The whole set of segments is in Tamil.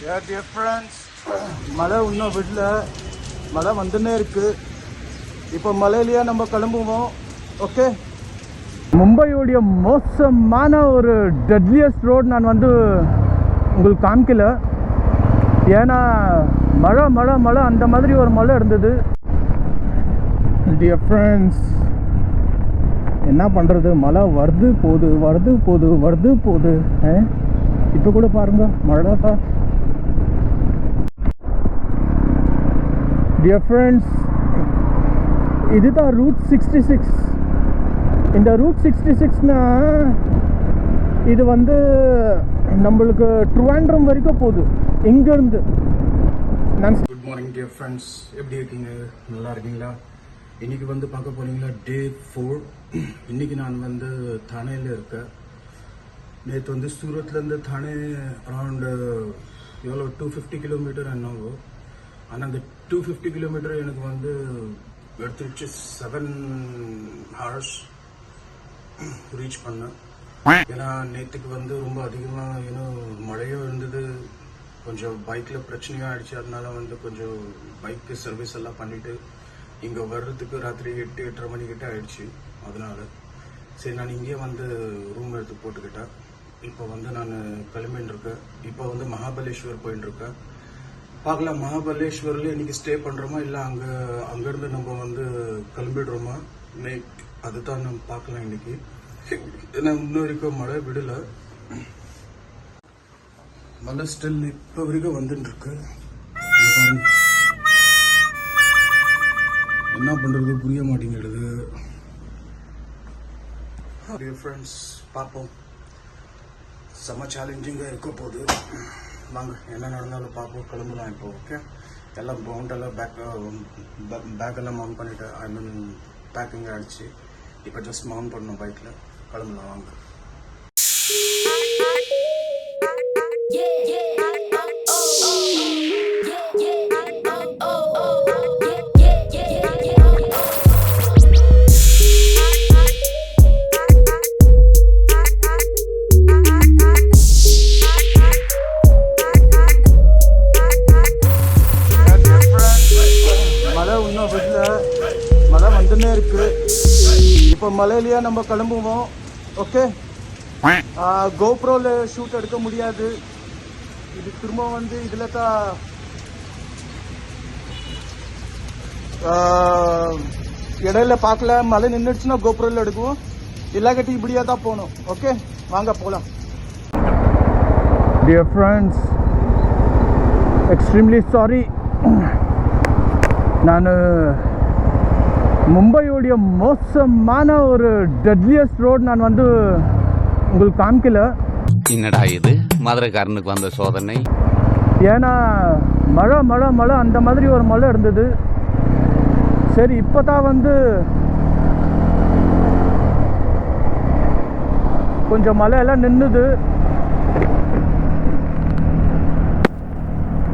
Dear friends, மழை இன்னும் விடல, மழை வந்துன்னே இருக்கு. இப்போ மலையிலேயே நம்ம கிளம்புவோம். ஓகே, மும்பையோடைய மோசமான ஒரு டெட்லியஸ்ட் ரோட் நான் உங்களுக்கு காமிக்கல. ஏன்னா மழை மழை மழை அந்த மாதிரி ஒரு மழை இருந்தது. டியர் ஃப்ரெண்ட்ஸ், என்ன பண்ணுறது, மழை வருது போகுது வருது போகுது வருது போகுது. இப்போ கூட பாருங்க மழை தான். டியர் ஃப்ரெண்ட்ஸ், இதுதான் ரூட் 66. இந்த ரூட் 66னா இது நம்மளுக்கு ட்ரிவாண்ட்ரம் வரைக்கும் போகுது இங்கேருந்து. குட் மார்னிங் டியர் ஃப்ரெண்ட்ஸ், எப்படி இருக்கீங்க? நல்லா இருக்கீங்களா? இன்றைக்கி பார்க்க போனீங்களா டே 4. இன்றைக்கி நான் தானேயில் இருக்கேன். நேற்று சூரத்லேருந்து தானே அரௌண்டு எவ்வளோ 250 கிலோமீட்டர் என்னவோ. ஆனால் அந்த 250 கிலோமீட்டர் எனக்கு எடுத்துருச்சு 7 hours ரீச் பண்ணேன். ஏன்னா நேற்றுக்கு ரொம்ப அதிகமாக மழையும் இருந்தது, கொஞ்சம் பைக்கில் பிரச்சனையும் ஆயிடுச்சு. அதனால கொஞ்சம் பைக்கு சர்வீஸ் எல்லாம் பண்ணிவிட்டு இங்கே வர்றதுக்கு ராத்திரி 8-8:30 மணிக்கிட்ட ஆயிடுச்சு. அதனால சரி நான் இங்கே ரூம் எடுத்து போட்டுக்கிட்டேன். இப்போ நான் கிளம்பின்னு இருக்கேன். இப்போ மகாபலேஸ்வர் போயின்னு இருக்கேன். பார்க்கலாம், மகாபலேஸ்வரில் இன்னைக்கு ஸ்டே பண்ணுறோமா இல்லை அங்கேருந்து நம்ம கிளம்பிடுறோமா, அதுதான் நம்ம பார்க்கலாம் இன்னைக்கு. ஏன்னா இன்னும் வரைக்கும் மழை விடலை, மழை ஸ்டில் இப்போ வரைக்கும் வந்துட்டுருக்கு. என்ன பண்ணுறது புரிய மாட்டேங்கிடுது. ஃப்ரெண்ட்ஸ், பார்ப்போம், செம்ம சேலஞ்சிங்காக இருக்க போகுது. வாங்க, என்ன நடந்தாலும் பார்ப்போம், கிளம்பலாம் இப்போ. ஓகே, எல்லாம் மவுண்டெல்லாம் பேக்கெல்லாம் மவுண்ட் பண்ணிவிட்டு, பேக்கிங் ஆகிடுச்சு. இப்போ ஜஸ்ட் மவுண்ட் பண்ணணும் பைக்கில். கிளம்பலாம் வாங்க. மழை வந்துன்னே இருக்கு. இப்போ மலையிலேயே நம்ம கிளம்புவோம். ஓகே, கோப்ரோவில் ஷூட் எடுக்க முடியாது. இது திரும்ப இதில் தான் இடையில பார்க்கல. மழை நின்றுச்சுன்னா கோப்ரோவில் எடுக்குவோம், இல்லாக்கட்டி இப்படியே தான் போகணும். ஓகே, வாங்க போகலாம். டியர் ஃப்ரெண்ட்ஸ், எக்ஸ்ட்ரீம்லி சாரி, நான் மும்பையோடைய மோசமான ஒரு டெட்லியஸ்ட் ரோட் நான் உங்களுக்கு காமிக்கல. என்னடா இது மதுரைக்காரனுக்கு வந்த சோதனை? ஏன்னா மழை மழை மழை அந்த மாதிரி ஒரு மழை இருந்தது. சரி, இப்போ தான் கொஞ்சம் மழையெல்லாம் நின்றுது.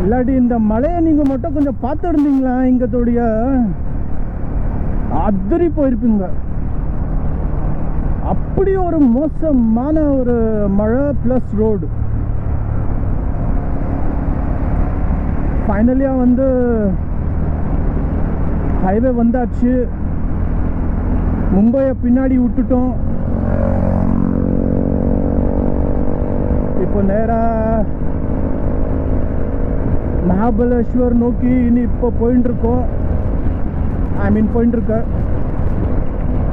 இல்லாட்டி இந்த மழையை நீங்கள் மட்டும் கொஞ்சம் பார்த்து இருந்தீங்களா, இங்கத்தோடைய அதிரி போயிருப்பீங்க. அப்படி ஒரு மோசமான ஒரு மழை ப்ளஸ் ரோடு. ஃபைனலியாக ஹைவே வந்தாச்சு. மும்பையை பின்னாடி விட்டுட்டோம். இப்போ நேராக மகாபலேஸ்வர் நோக்கி இப்போ போயின்னு இருக்கோம். போயின்னு இருக்க.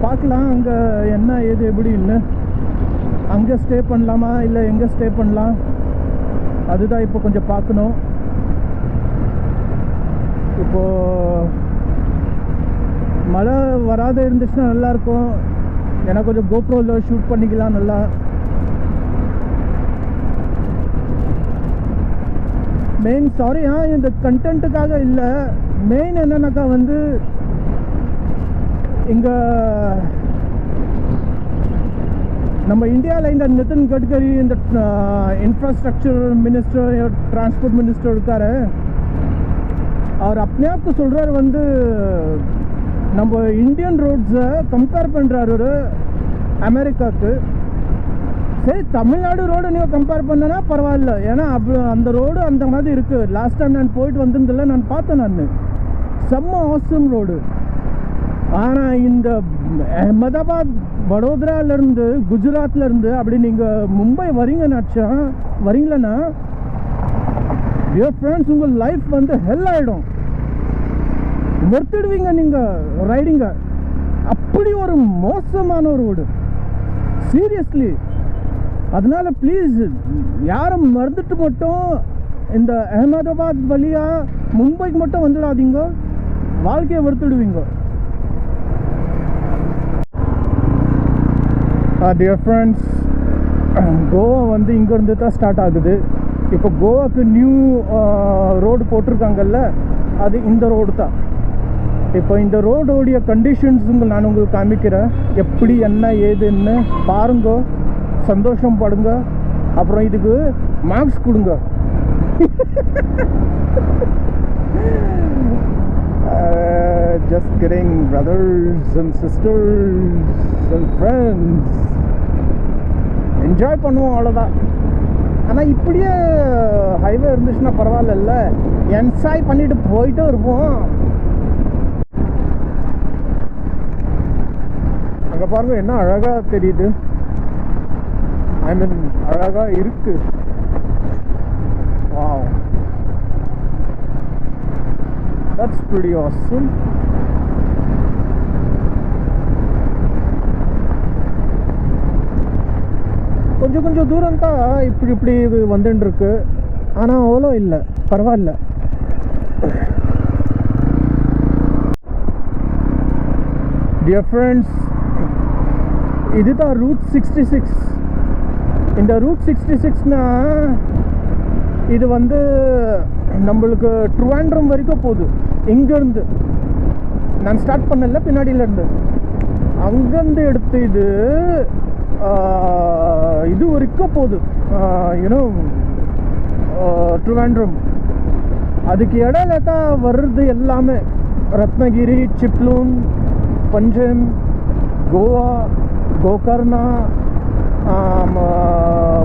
பார்க்கலாம் அங்கே என்ன ஏது எப்படின்னு. அங்கே ஸ்டே பண்ணலாமா இல்லை எங்கே ஸ்டே பண்ணலாம், அதுதான் இப்போ கொஞ்சம் பார்க்கணும். இப்போது மழை வராத இருந்துச்சுன்னா நல்லாயிருக்கும். ஏன்னா கொஞ்சம் கோப்ரோவில் ஷூட் பண்ணிக்கலாம் நல்லா. மெயின் சாரி, இந்த கண்டென்ட்டுக்காக இல்லை. மெயின் என்னன்னாக்கா இங்கே நம்ம இந்தியாவில் இந்த நிதின் கட்கரி, இந்த இன்ஃப்ராஸ்ட்ரக்சர் மினிஸ்டர், டிரான்ஸ்போர்ட் மினிஸ்டர் இருக்கார். அவர் अपने आप को சொல்கிறார் நம்ம இந்தியன் ரோட்ஸை கம்பேர் பண்ணுறாரு அமெரிக்காவுக்கு. சரி தமிழ்நாடு ரோடு நீங்கள் கம்பேர் பண்ணனா பரவாயில்ல, ஏன்னா அப்படி அந்த ரோடு அந்த மாதிரி இருக்குது. லாஸ்ட் டைம் நான் போயிட்டு வந்திருந்தில்ல, நான் பார்த்தேன். நான் செம்ம ஆசம் ரோடு. ஆனால் இந்த அஹமதாபாத் வடோதராலேருந்து குஜராத்லேருந்து அப்படி நீங்கள் மும்பை வரீங்களன்னா டியர் ஃப்ரெண்ட்ஸ், உங்கள் லைஃப் வந்து ஹெல் ஆகிடும். வெறுத்துடுவீங்க நீங்கள் ரைடிங்க. அப்படி ஒரு மோசமான ரோடு, சீரியஸ்லி. அதனால ப்ளீஸ் யாரும் மறந்துட்டு மட்டும் இந்த அஹமதாபாத் வழியாக மும்பைக்கு மட்டும் வந்துடாதீங்க, வாழ்க்கையை வெறுத்துடுவீங்க. டியர் ஃப்ரெண்ட்ஸ், கோவா வந்து இங்கேருந்து தான் ஸ்டார்ட் ஆகுது. இப்போ கோவாக்கு நியூ ரோடு போட்டிருக்காங்கல்ல, அது இந்த ரோடு தான். இப்போ இந்த ரோடோடைய கண்டிஷன்ஸ் நான் உங்களுக்கு காமிக்கிறேன், எப்படி என்ன ஏதுன்னு பாருங்க, சந்தோஷம் படுங்க. அப்புறம் இதுக்கு மார்க்ஸ் கொடுங்க. Just kidding, brothers and sisters and friends. Enjoy பண்ணுவோம், அவ்வளோதான். ஆனால் இப்படியே ஹைவே இருந்துச்சுன்னா பரவாயில்ல, என்ஜாய் பண்ணிட்டு போயிட்டே இருப்போம். அங்கே பாருங்க என்ன அழகாக தெரியுது. ஐ மீன் அழகாக இருக்கு. Wow, that's pretty awesome. கொஞ்சம் தூரம் தான் இப்படி வந்துட்டு இருக்கு. ஆனால் அவ்வளோ இல்லை, பரவாயில்ல. டியர் ஃப்ரெண்ட்ஸ், இதுதான் ரூட் 66. இந்த ரூட் 66னா இது வந்து நம்மளுக்கு ட்ரிவாண்ட்ரம் வரைக்கும் போகுது. இங்கேருந்து நான் ஸ்டார்ட் பண்ணல, பின்னாடியிலேருந்து அங்கேருந்து எடுத்து இது வரைக்கும் போகுது. யூனோ ட்ரிவாண்ட்ரம். அதுக்கு இடையில தான் வர்றது எல்லாமே ரத்னகிரி, சிப்லூன், பஞ்சம், கோவா, கோகர்ணா,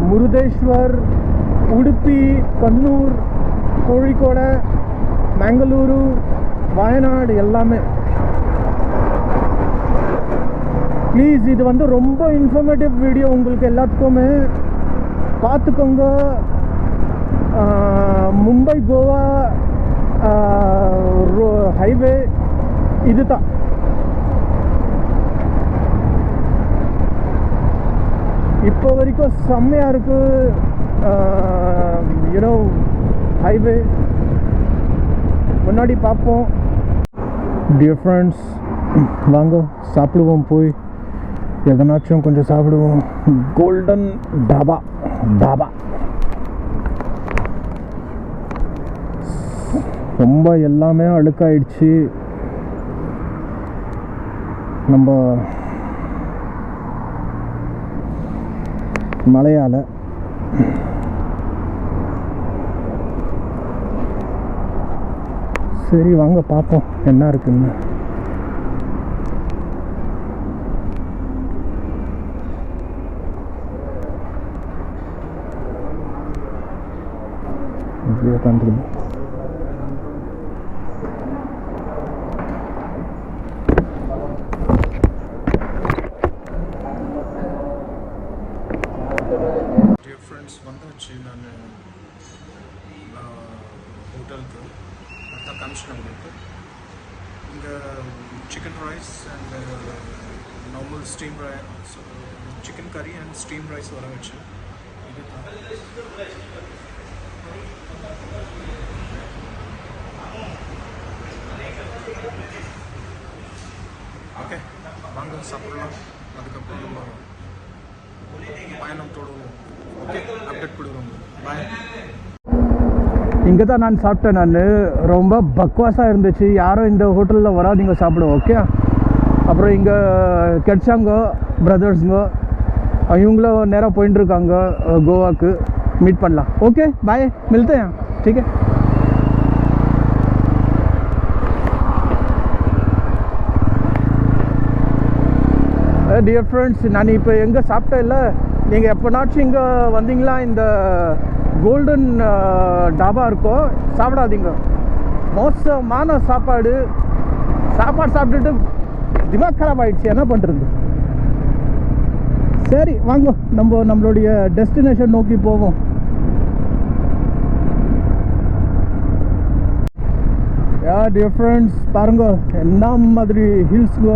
முருதேஸ்வர், உடுப்பி, கண்ணூர், கோழிக்கோடு, மேங்களூரு, வயநாடு எல்லாமே. ப்ளீஸ், இது வந்து ரொம்ப இன்ஃபர்மேட்டிவ் வீடியோ, உங்களுக்கு எல்லாத்துக்குமே பார்த்துக்கோங்க. மும்பை கோவா ஹைவே இது தான். இப்போ வரைக்கும் செம்மையாக இருக்குது. யூனோ ஹைவே முன்னாடி பார்ப்போம். டியர் ஃப்ரெண்ட்ஸ், வாங்க சாப்பிடுவோம். போய் எதனாச்சும் கொஞ்சம் சாப்பிடுவோம். கோல்டன் டாபா ரொம்ப எல்லாமே அழுக்காயிடுச்சு. நம்ம மழையால். சரி வாங்க பார்ப்போம் என்ன இருக்குன்னு. உட்காந்துருங்க. டியர் ஃப்ரெண்ட்ஸ், வந்தாச்சு நான் ஹோட்டலுக்கு. அதான் காமிச்சேன் உங்களுக்கு. இங்கே chicken rice and normal steam rice, chicken கறி அண்ட் ஸ்டீம் ரைஸ் வர வச்சு. இது ஓகே, வாங்க சாப்பிடலாம். அதுக்கப்புறம் நம்ம பயணம் தொடருவோம். ஓகே, அப்டேட் கொடுக்குறோம். பாய். இங்கே தான் நான் சாப்பிட்டேன். நான் ரொம்ப பக்வாஸாக இருந்துச்சு. யாரும் இந்த ஹோட்டலில் வராதிங்க சாப்பிடுவோம். ஓகே, அப்புறம் இங்கே கிடைச்சாங்க பிரதர்ஸுங்க, இவங்களும் நேராக போயிட்டு இருக்காங்க கோவாக்கு. மீட் பண்ணலாம். ஓகே, பாய், மில்ते हैं. ठीक है. டியர் ஃப்ரெண்ட்ஸ், நான் இப்போ எங்கே சாப்பிட்டேன் இல்லை, நீங்கள் எப்போனாச்சும் இங்கே வந்தீங்களா இந்த கோல்டன் டாபா இருக்கும், சாப்பிடாதீங்க. மோசமான சாப்பாடு சாப்பிட்டுட்டு திமாக் கராப் ஆகிடுச்சு. என்ன பண்ணுறது? சரி வாங்க நம்மளுடைய டெஸ்டினேஷன் நோக்கி போவோம். டியர் ஃப்ரெண்ட்ஸ், பாருங்க என்ன மாதிரி ஹில்ஸுங்க,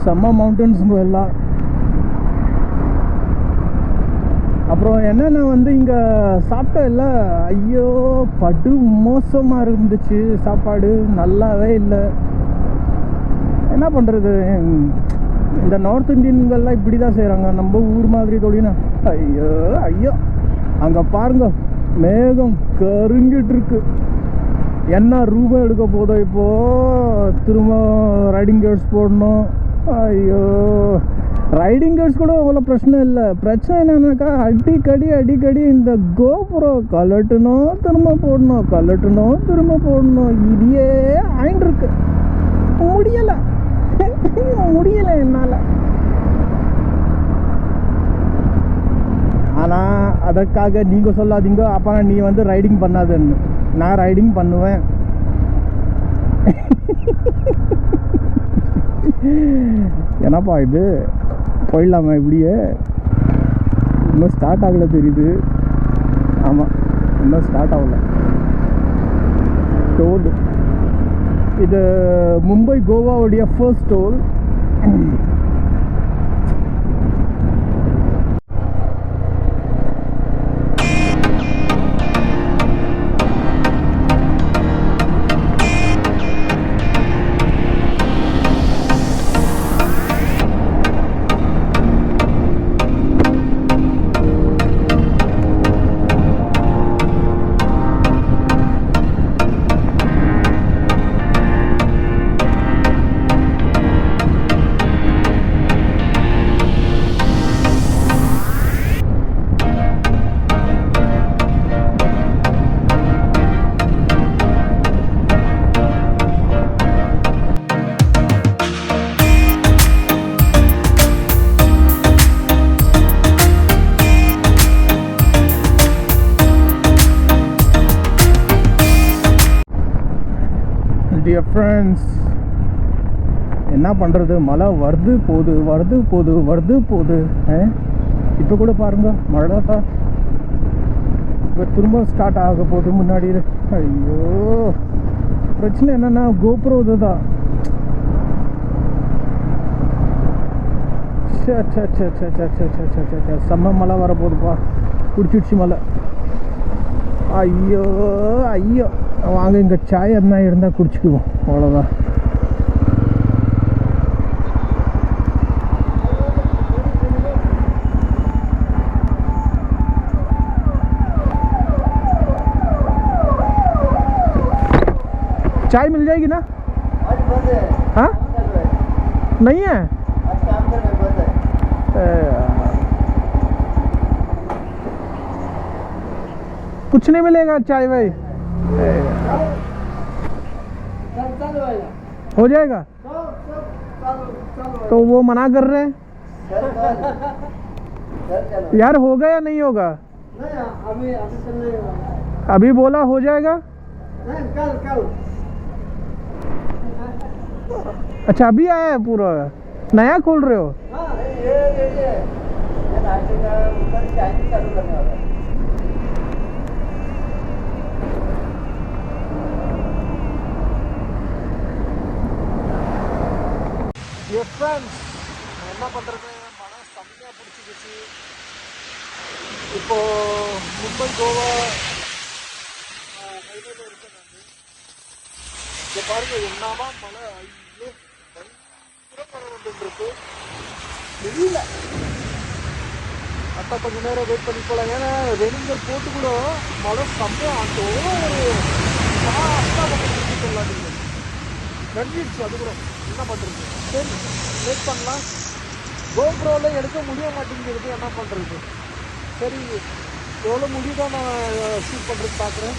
செம்ம மவுண்டன்ஸுங்க எல்லாம். அப்புறம் என்னென்னா வந்து இங்கே சாப்பிட்ட எல்லாம் ஐயோ படு மோசமாக இருந்துச்சு. சாப்பாடு நல்லாவே இல்லை. என்ன பண்ணுறது, இந்த நார்த் இந்தியன்கள்லாம் இப்படி தான் செய்கிறாங்க. நம்ம ஊர் மாதிரி தொழினா ஐயோ ஐயோ. அங்கே பாருங்க மேகம் கருங்கிட்டு இருக்கு. என்ன ரூபா எடுக்க போதோ இப்போது, திரும்ப ரைடிங் கேர்ஸ் போடணும். ஐயோ, ரைடிங் கேர்ஸ் கூட அவ்வளோ பிரச்சனை இல்லை. பிரச்சனை என்னன்னாக்கா அடிக்கடி இந்த கோபுரோ கலட்டணும் திரும்ப போடணும், இதையே ஆயின்ட்டுருக்கு. முடியலை என்னால். ஆனால் அதற்காக நீங்கள் சொல்லாதீங்க அப்போ நீ வந்து ரைடிங் பண்ணாதுன்னு. நான் ரைடிங் பண்ணுவேன். என்னப்பா இது, போயிடலாமா இப்படியே? இன்னும் ஸ்டார்ட் ஆகலை தெரியுது. ஆமாம், இன்னும் ஸ்டார்ட் ஆகலை. டோல் இது மும்பை கோவாவுடைய ஃபர்ஸ்ட் டோல். டியர் ஃப்ரெண்ட்ஸ், என்ன பண்ணுறது, மழை வருது போகுது. இப்போ கூட பாருங்க மழை தான் இப்போ திரும்ப ஸ்டார்ட் ஆக போகுது முன்னாடி. ஐயோ, பிரச்சனை என்னென்னா கோபுரம் இதுதான். செம்ம மழை வரப்போகுதுப்பா, பிடிச்சிடுச்சு மழை. ஐயோ, வாங்க இங்கே சாய் எதுனா இருந்தால் குடிச்சிக்குவோம், அவ்வளோதான். चाय मिल जाएगी ना? आज बंद है। हाँ, नहीं है। आज काम कर रहे बंद है। कुछ नहीं मिलेगा चाय भाई? हो जाएगा तो वो मना कर रहे हैं यार। होगा या नहीं होगा? अभी बोला हो जाएगा। कल अच्छा, अभी आया है पूरा, नया खोल रहे हो? हाँ, ये नाश्ते का ऊपर चाय चालू करने वाला है। ஃப்ரெண்ட்ஸ், என்ன பண்ணுறது, மழை செம்மையாக பிடிச்சிக்கிச்சு. இப்போது மும்பை கோவா ஹைவேல இருக்கேன் நான். இங்கே பாருங்கள் என்னவா மழை. ஐயோ, பயங்கர மழை வந்துட்டுருக்கு. தெரியல, அத்தா கொஞ்சம் நேரம் வெயிட் பண்ணி போகலாம். ஏன்னா ரெனிங்கர் போட்டு கூட மழை செம்மையாக அந்த ஒரு அத்தா பக்கம் சொல்லலாம். நீங்கள் நன்றிடுச்சு, அது கூட என்ன பண்ணுறது. சரி, வெயிட் பண்ணலாம். கோப்ரோவில் எடுக்க முடிய மாட்டேங்கிறது, என்ன பண்ணுறது. சரி, எவ்வளோ முடியுதோ நான் ஷூட் பண்ணுறது பார்க்குறேன்.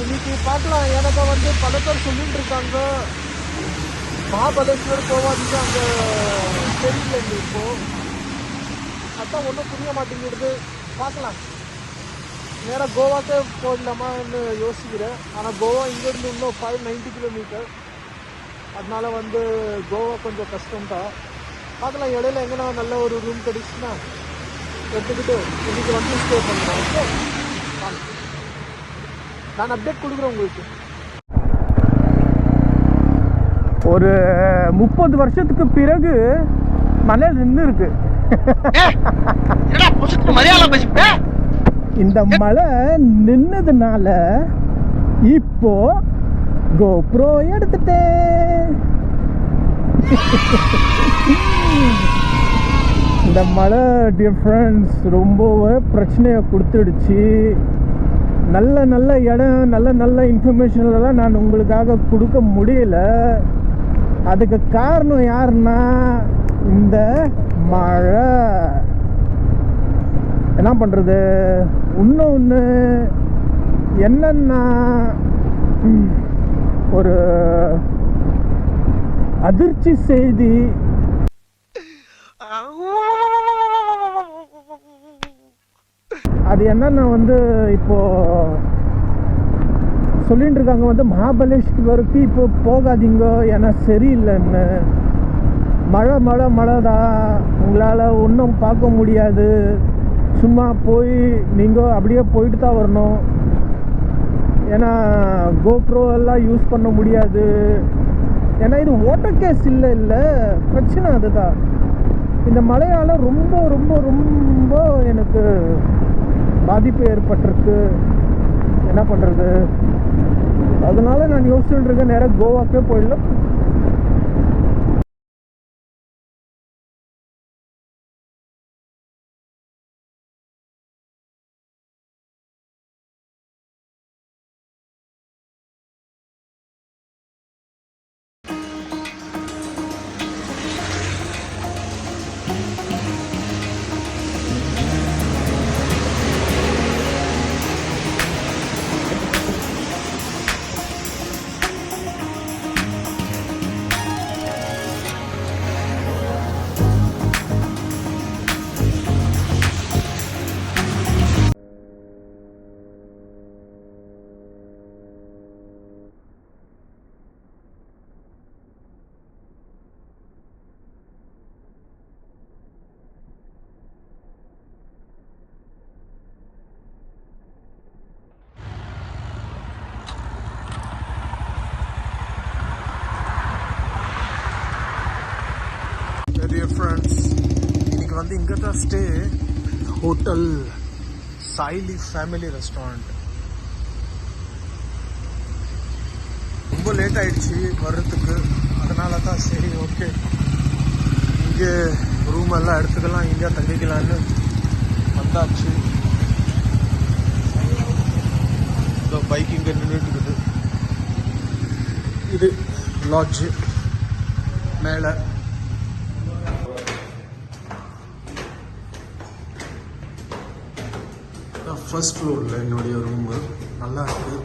இன்னைக்கு பார்க்கலாம். எனக்கு வந்து பல பேர் சொல்லிட்டு இருக்காங்க மகாபலேஸ்வர் போவாதீங்க, அங்கே தெரியல இப்போ. அதான் ஒன்றும் புரிய மாட்டேங்கிறது. பார்க்கலாம், நேராக கோவாக்கே போடலாமான்னு யோசிக்கிறேன். ஆனால் கோவா இங்கேருந்து இன்னும் 590 கிலோமீட்டர். அதனால கோவா கொஞ்சம் கஷ்டம்தான். பார்க்கலாம், இடையில எங்கன்னா நல்ல ஒரு ரூம் கிடைச்சுன்னா எடுத்துக்கிட்டு இன்னைக்கு ஸ்டே பண்ணுறேன். ஓகே, நான் அப்டேட் கொடுக்குறேன் உங்களுக்கு. ஒரு 30 வருஷத்துக்கு பிறகு மழை நின்று இருக்கு. இந்த மழை நின்னதுனால இப்போ கோப்ரோ எடுத்துட்டேன். இந்த மழை டிஃப்ரென்ஸ் ரொம்பவே பிரச்சனையை கொடுத்துடுச்சு. நல்ல நல்ல இடம், நல்ல நல்ல இன்ஃபர்மேஷன்லாம் நான் உங்களுக்காக கொடுக்க முடியல. அதுக்கு காரணம் யாருன்னா இந்த மழை. என்ன பண்ணுறது? இன்னொன்று என்னன்னா, ஒரு அதிர்ச்சி செய்தி. அது என்னன்னா இப்போ சொல்லிட்டு இருக்காங்க மகாபலேஸ்வருக்கு இப்போ போகாதீங்க, ஏன்னா சரியில்லைன்னு. மழை மழை மழை தான், உங்களால் ஒன்றும் பார்க்க முடியாது. சும்மா போய் நீங்கள் அப்படியே போயிட்டு தான் வரணும். ஏன்னா கோப்ரோ எல்லாம் யூஸ் பண்ண முடியாது. ஏன்னா இது வாட்டர் கேஸ் இல்லை பிரச்சனை அதுதான். இந்த மழையால் ரொம்ப ரொம்ப ரொம்ப எனக்கு பாதிப்பு ஏற்பட்டிருக்கு. என்ன பண்ணுறது? அதனால நான் யோசிச்சுட்டு இருக்கேன், நேராக கோவாக்கே போயிடலாம். Dear friends, இன்னைக்கு இங்கே தான் stay. Hotel Saili family restaurant. ரொம்ப லேட் ஆயிடுச்சு வர்றதுக்கு, அதனால தான் சரி ஓகே இங்கே ரூம் எல்லாம் எடுத்துக்கலாம், இங்கே தங்கிக்கலான்னு வந்தாச்சு. இந்த பைக் இங்கே நின்றுட்டுருக்குது. இது லாட்ஜு மேலே. ஃபர்ஸ்ட் ஃப்ளோரில் என்னுடைய ரூமு நல்லா இருக்கு.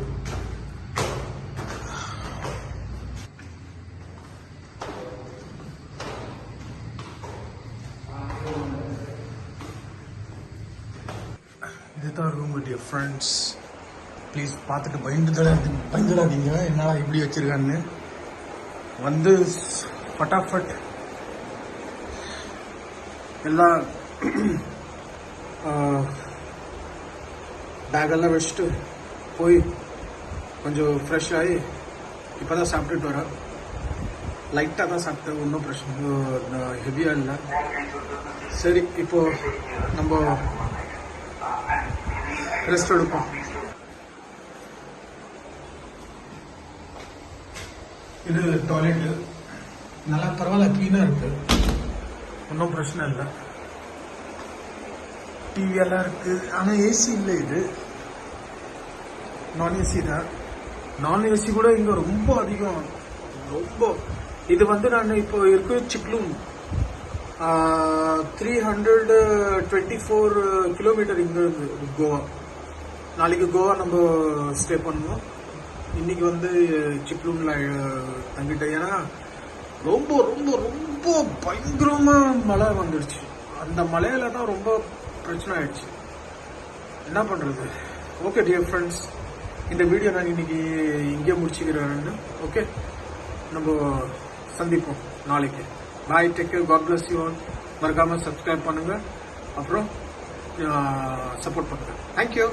இதுதான் ரூம். டியர் ஃப்ரெண்ட்ஸ், ப்ளீஸ் பார்த்துட்டு பயந்துடாதீங்க என்னடா இப்படி வச்சிருக்கான்னு. ஃபட்டாஃபட் எல்லாம் பேக்கெல்லாம் வச்சுட்டு போய் கொஞ்சம் ஃப்ரெஷ் ஆகி இப்போ தான் சாப்பிட்டுட்டு வரேன். லைட்டாக தான் சாப்பிட்டேன், ஒன்றும் பிரச்சனை ஹெவியாக இல்லை. சரி, இப்போது நம்ம ரெஸ்ட் எடுப்போம். இது டாய்லெட்டு நல்லா பரவாயில்ல, க்ளீனாக இருக்குது, ஒன்றும் பிரச்சனை இல்லை. டிவி எல்லாம் இருக்கு, ஆனால் ஏசி இல்லை. இது நான் ஏசி தான். நான் ஏசி கூட இங்கே ரொம்ப அதிகம், ரொம்ப. இது நான் இப்போ இருக்கு சிக்லூன், 324 கிலோமீட்டர் இங்கே இருந்து கோவா. நாளைக்கு கோவா நம்ம ஸ்டே பண்ணுவோம். இன்னைக்கு சிக்லூனில் தங்கிட்டேன். ஏன்னா ரொம்ப ரொம்ப ரொம்ப பயங்கரமாக மழை வந்துடுச்சு. அந்த மழையில தான் ரொம்ப பிரச்சனை ஆயிடுச்சு. என்ன பண்ணுறது? ஓகே டியர் ஃப்ரெண்ட்ஸ், இந்த வீடியோ நான் இன்னைக்கு இங்கே முடிச்சுக்கிறேன். ஓகே, நம்ம சந்திப்போம் நாளைக்கு. Bye, take care, God bless you all. மறக்காமல் சப்ஸ்கிரைப் பண்ணுங்கள், அப்புறம் சப்போர்ட் பண்ணுங்கள். தேங்க்யூ.